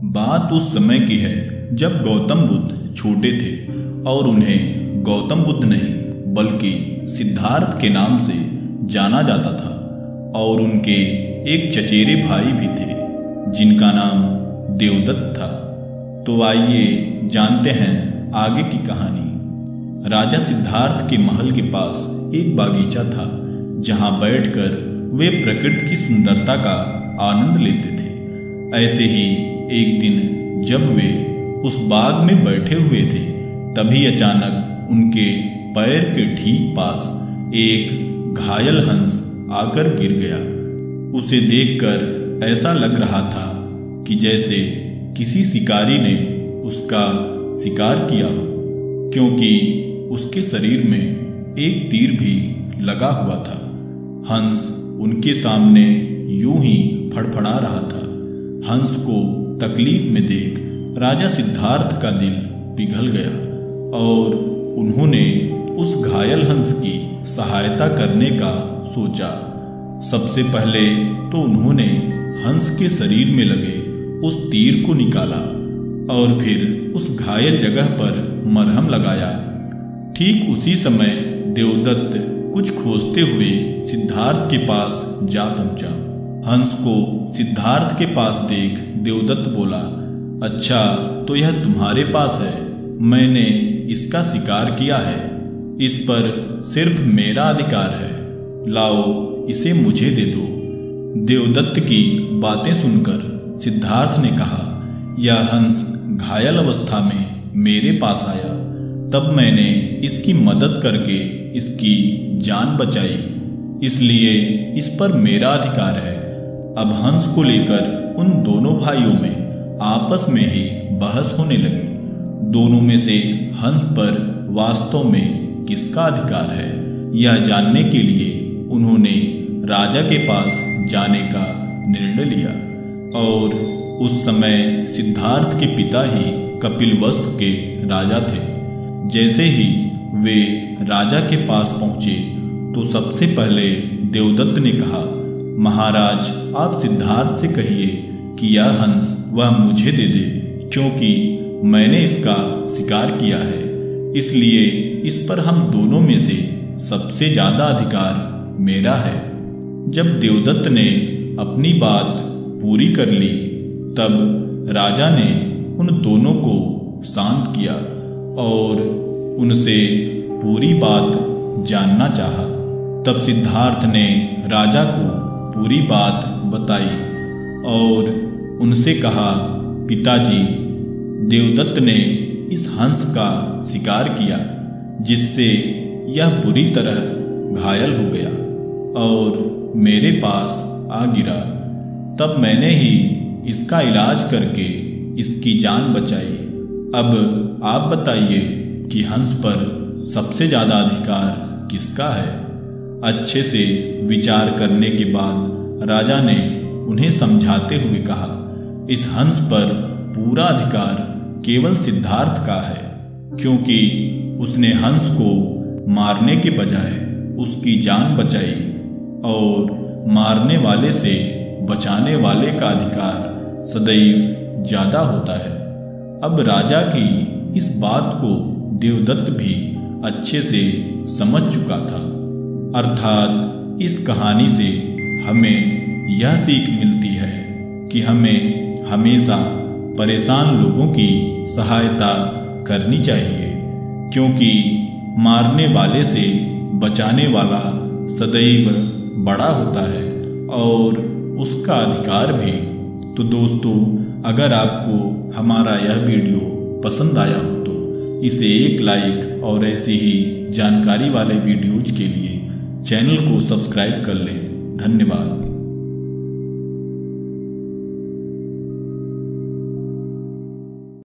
बात उस समय की है जब गौतम बुद्ध छोटे थे और उन्हें गौतम बुद्ध नहीं बल्कि सिद्धार्थ के नाम से जाना जाता था। और उनके एक चचेरे भाई भी थे जिनका नाम देवदत्त था। तो आइए जानते हैं आगे की कहानी। राजा सिद्धार्थ के महल के पास एक बागीचा था जहां बैठकर वे प्रकृति की सुंदरता का आनंद लेते थे। ऐसे ही एक दिन जब वे उस बाग में बैठे हुए थे तभी अचानक उनके पैर के ठीक पास एक घायल हंस आकर गिर गया। उसे देखकर ऐसा लग रहा था कि जैसे किसी शिकारी ने उसका शिकार किया हो, क्योंकि उसके शरीर में एक तीर भी लगा हुआ था। हंस उनके सामने यूं ही फड़फड़ा रहा था। हंस को तकलीफ में देख राजा सिद्धार्थ का दिल पिघल गया और उन्होंने उस घायल हंस की सहायता करने का सोचा। सबसे पहले तो उन्होंने हंस के शरीर में लगे उस तीर को निकाला और फिर उस घायल जगह पर मरहम लगाया। ठीक उसी समय देवदत्त कुछ खोजते हुए सिद्धार्थ के पास जा पहुंचा। हंस को सिद्धार्थ के पास देख देवदत्त बोला, अच्छा तो यह तुम्हारे पास है। मैंने इसका शिकार किया है, इस पर सिर्फ मेरा अधिकार है। लाओ इसे मुझे दे दो। देवदत्त की बातें सुनकर सिद्धार्थ ने कहा, यह हंस घायल अवस्था में मेरे पास आया, तब मैंने इसकी मदद करके इसकी जान बचाई, इसलिए इस पर मेरा अधिकार है। अब हंस को लेकर उन दोनों भाइयों में आपस में ही बहस होने लगी। दोनों में से हंस पर वास्तव में किसका अधिकार है, यह जानने के लिए उन्होंने राजा के पास जाने का निर्णय लिया। और उस समय सिद्धार्थ के पिता ही कपिलवस्तु के राजा थे। जैसे ही वे राजा के पास पहुंचे तो सबसे पहले देवदत्त ने कहा, महाराज आप सिद्धार्थ से कहिए कि यह हंस वह मुझे दे दे, क्योंकि मैंने इसका शिकार किया है, इसलिए इस पर हम दोनों में से सबसे ज्यादा अधिकार मेरा है। जब देवदत्त ने अपनी बात पूरी कर ली तब राजा ने उन दोनों को शांत किया और उनसे पूरी बात जानना चाहा। तब सिद्धार्थ ने राजा को पूरी बात बताई और उनसे कहा, पिताजी देवदत्त ने इस हंस का शिकार किया जिससे यह बुरी तरह घायल हो गया और मेरे पास आ गिरा। तब मैंने ही इसका इलाज करके इसकी जान बचाई। अब आप बताइए कि हंस पर सबसे ज्यादा अधिकार किसका है। अच्छे से विचार करने के बाद राजा ने उन्हें समझाते हुए कहा, इस हंस पर पूरा अधिकार केवल सिद्धार्थ का है, क्योंकि उसने हंस को मारने के बजाय उसकी जान बचाई और मारने वाले से बचाने वाले का अधिकार सदैव ज्यादा होता है। अब राजा की इस बात को देवदत्त भी अच्छे से समझ चुका था। अर्थात इस कहानी से हमें यह सीख मिलती है कि हमें हमेशा परेशान लोगों की सहायता करनी चाहिए, क्योंकि मारने वाले से बचाने वाला सदैव बड़ा होता है और उसका अधिकार भी। तो दोस्तों, अगर आपको हमारा यह वीडियो पसंद आया हो तो इसे एक लाइक और ऐसे ही जानकारी वाले वीडियोज के लिए चैनल को सब्सक्राइब कर लें। धन्यवाद।